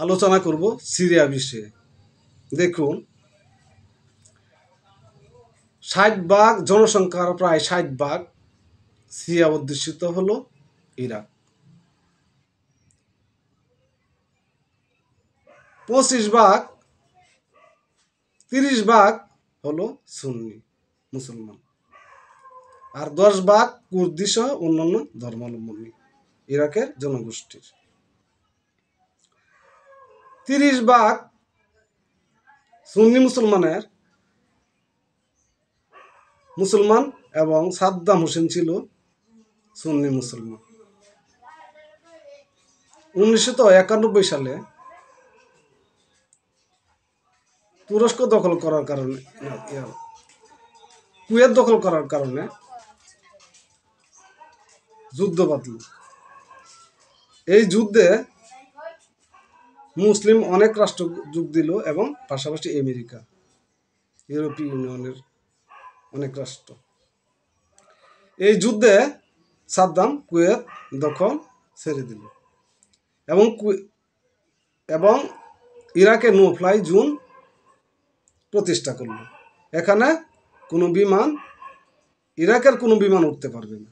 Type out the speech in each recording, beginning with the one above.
আলোচনা করব সিরিয়া বিষয়ে। দেখুন, 60% জনসংখ্যার প্রায় 60% সিরিয়া অধ্যুষিত হলো ইরাক। 25% 30% হলো সুন্নি মুসলমান, আর 10% কুর্দি সহ অন্যান্য ধর্মাবলম্বী ইরাকের জনগোষ্ঠীর। 30% সুন্নি মুসলমান এবং সাদ্দাম হোসেন ছিল সুন্নি মুসলমান। 1991 সালে তুরস্ক দখল করার কারণে, কুয়েত দখল করার কারণে যুদ্ধ বাঁধল। এই যুদ্ধে মুসলিম অনেক রাষ্ট্র যোগ দিল এবং পাশাপাশি আমেরিকা, ইউরোপীয় ইউনিয়নের অনেক রাষ্ট্র। এই যুদ্ধে সাদ্দাম কুয়েত দখল ছেড়ে দিল এবং ইরাকে নো ফ্লাই জোন প্রতিষ্ঠা করল। এখানে কোনো বিমান, ইরাকের কোনো বিমান উঠতে পারবে না,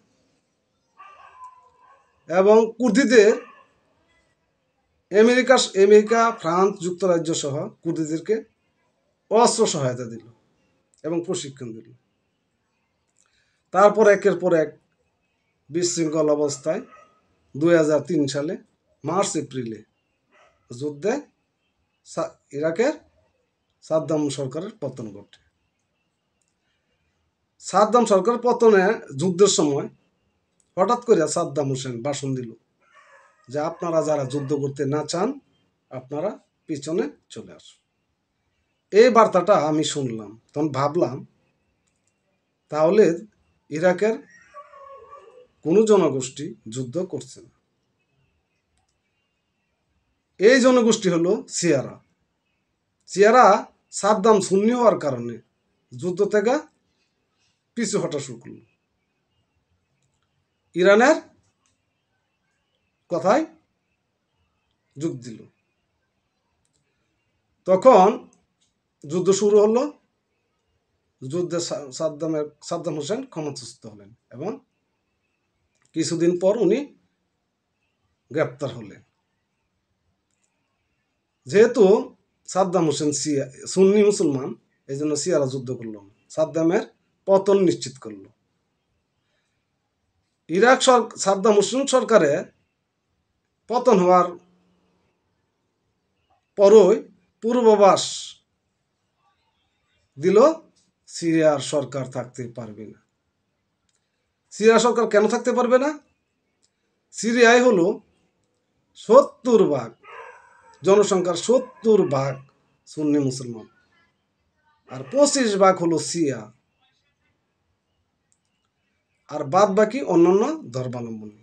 এবং কুর্দিদের আমেরিকা, ফ্রান্স, যুক্তরাজ্য সহ কুর্দিদেরকে অস্ত্র সহায়তা দিল এবং প্রশিক্ষণ দিল। তারপর একের পর এক বিশৃঙ্খল অবস্থায় 2003 সালে মার্চ এপ্রিলে যুদ্ধে ইরাকের সাদ্দাম সরকারের পতন ঘটে। সাদ্দাম সরকার পতনে যুদ্ধের সময় হঠাৎ করে সাদ্দাম হোসেন ভাষণ দিল যে আপনারা যারা যুদ্ধ করতে না চান আপনারা পিছনে চলে আসুন। এই বার্তাটা আমি শুনলাম, তখন ভাবলাম তাহলে ইরাকের কোনো জনগোষ্ঠী যুদ্ধ করছে না। এই জনগোষ্ঠী হলো শিয়ারা সাদ্দাম সুন্নি হওয়ার কারণে যুদ্ধ থেকে পিছু হটা শুরু করল, ইরানের কথায় যোগ দিল। তখন যুদ্ধ শুরু হলো। যুদ্ধে সাদ্দাম হোসেন ক্ষমতাচ্যুত হলেন এবং কিছুদিন পর উনি গ্রেপ্তার হলেন। যেহেতু সাদ্দাম হোসেন সুন্নি মুসলমান, এই জন্য শিয়ারা যুদ্ধ করল, সাদ্দামের পতন নিশ্চিত করল। সাদ্দাম হোসেন সরকারের পতন হওয়ার পরই পূর্বাভাস দিল সিরিয়ার সরকার থাকতে পারবে না। সিরিয়া সরকার কেন থাকতে পারবে না? সিরিয়ায় হলো 70% জনসংখ্যার 70% সুন্নি মুসলমান, আর 25% হলো শিয়া, আর বাদ বাকি অন্যান্য ধর্মাবলম্বী।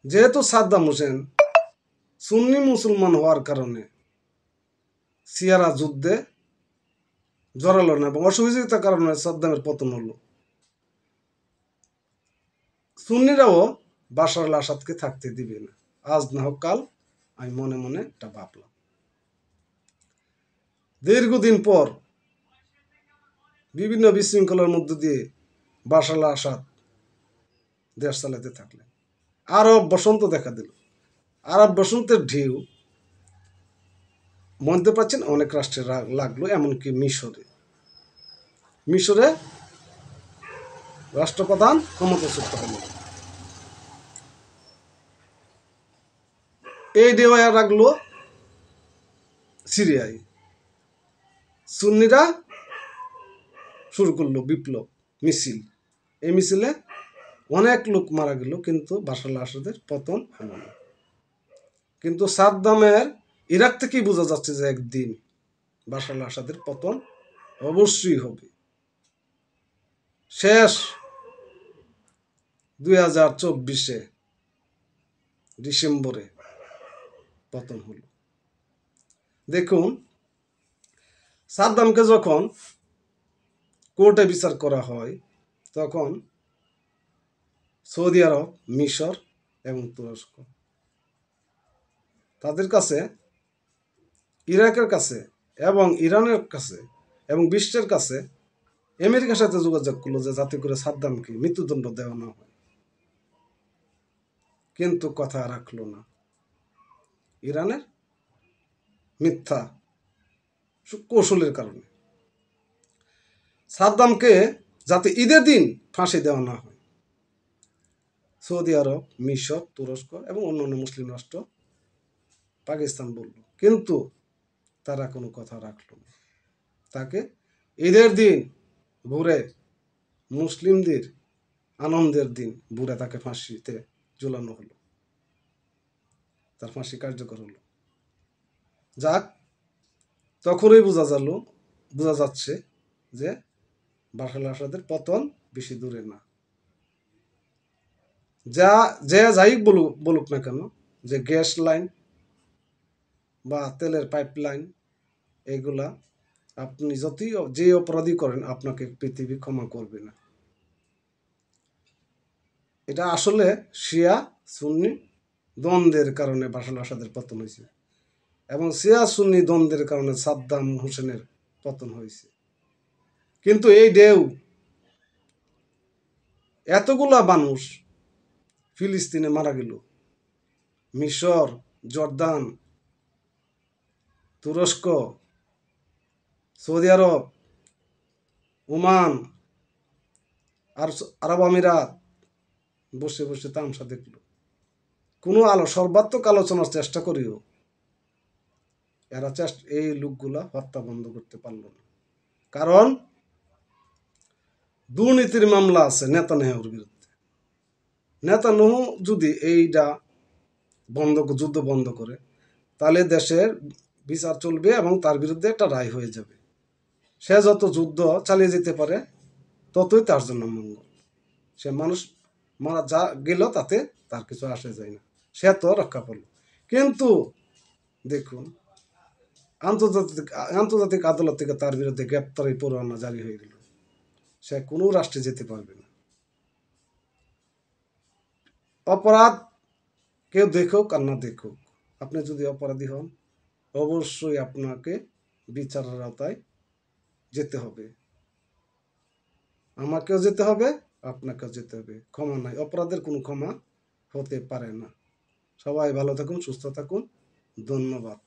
যেহেতু সাদ্দাম হোসেন সুন্নি মুসলমান হওয়ার কারণে শিয়ারা যুদ্ধে জড়ালো না এবং অসহযোগিতার কারণে সাদ্দামের পতন হলো। সুন্নিরাও বাশার আল আসাদকে থাকতে দিবে না, আজ না হোক কাল, আমি মনে মনে এটা ভাবলাম। দীর্ঘদিন পর বিভিন্ন বিশৃঙ্খলার মধ্য দিয়ে বাশার আল আসাদ দেশ চালাতে থাকলেন। আরব বসন্ত দেখা দিল। আরব বসন্তের ঢেউ মধ্যপ্রাচ্যের অনেক রাষ্ট্রে লাগলো, এমনকি মিশরে রাষ্ট্রপ্রধান ক্ষমতাচ্যুত হল। এই ঢেউ রাখলো সিরিয়ায়। সুন্নিরা শুরু করলো বিপ্লব মিছিল। এই মিছিলে অনেক লোক মারা গেল, কিন্তু বাশার আল আসাদের পতন হলো না। কিন্তু সাদ্দামের ইরাক থেকেই বোঝা যাচ্ছে যে একদিন বাশার আল আসাদের পতন অবশ্যই হবে। শেষ 2024 ডিসেম্বরে পতন হলো। দেখুন, সাদ্দামকে যখন কোর্টে বিচার করা হয় তখন সৌদি আরব, মিশর এবং তুরস্ক তাদের কাছে, ইরাকের কাছে এবং ইরানের কাছে এবং বিশ্বের কাছে আমেরিকার সাথে যোগাযোগ করলো যে যাতে করে সাদ্দামকে মৃত্যুদণ্ড দেওয়া না হয়, কিন্তু কথা রাখলো না। ইরানের মিথ্যা কৌশলের কারণে সাদ্দামকে যাতে ঈদের দিন ফাঁসি দেওয়া না হয়, সৌদি আরব, মিশর, তুরস্ক এবং অন্যান্য মুসলিম রাষ্ট্র, পাকিস্তান বলল, কিন্তু তারা কোনো কথা রাখল না। তাকে ঈদের দিন ভোরে, মুসলিমদের আনন্দের দিন ভোরে তাকে ফাঁসিতে ঝুলানো হলো, তার ফাঁসি কার্যকর হলো। যাক, তখনই বোঝা যাচ্ছে যে বাশার আল আসাদের পতন বেশি দূরে না। যাই বলুক না কেন, যে গ্যাস লাইন বা তেলের পাইপ লাইন, এগুলা আপনি যে অপরাধী করেন আপনাকে পৃথিবী ক্ষমা করবে না। এটা আসলে শিয়া সুন্নি দ্বন্দ্বের কারণে বাশার আল আসাদের পতন হয়েছে এবং শিয়া সুন্নি দ্বন্দ্বের কারণে সাদ্দাম হোসেনের পতন হয়েছে। কিন্তু এই ঢেউ, এতগুলা মানুষ ফিলিস্তিনে মারা গেল, মিশর, জর্দান, তুরস্ক, সৌদি আরব, ওমান আর আরব আমিরাত বসে বসে তামসা দেখল। কোনো সর্বাত্মক আলোচনার চেষ্টা করেও এরা এই লোকগুলা হত্যা বন্ধ করতে পারল না। কারণ দুর্নীতির মামলা আছে নেতানিয়াহুর বিরুদ্ধে। নেতানিয়াহু যদি এইটা যুদ্ধ বন্ধ করে, তাহলে দেশের বিচার চলবে এবং তার বিরুদ্ধে একটা রায় হয়ে যাবে। সে যত যুদ্ধ চালিয়ে যেতে পারে ততই তার জন্য মঙ্গল। সে মানুষ মারা যা গেল তাতে তার কিছু আসে যায় না, সে তো রক্ষা পেল। কিন্তু দেখুন, আন্তর্জাতিক আদালত থেকে তার বিরুদ্ধে গ্রেপ্তারি পরোয়ানা জারি হয়ে গেল, সে কোনো রাষ্ট্রে যেতে পারবে না। অপরাধ কেউ দেখুক আর না দেখুক, আপনি যদি অপরাধী হন অবশ্যই আপনাকে বিচারের আওতায় যেতে হবে। আমাকেও যেতে হবে, আপনাকেও যেতে হবে। ক্ষমা নাই, অপরাধের কোনো ক্ষমা হতে পারে না। সবাই ভালো থাকুন, সুস্থ থাকুন, ধন্যবাদ।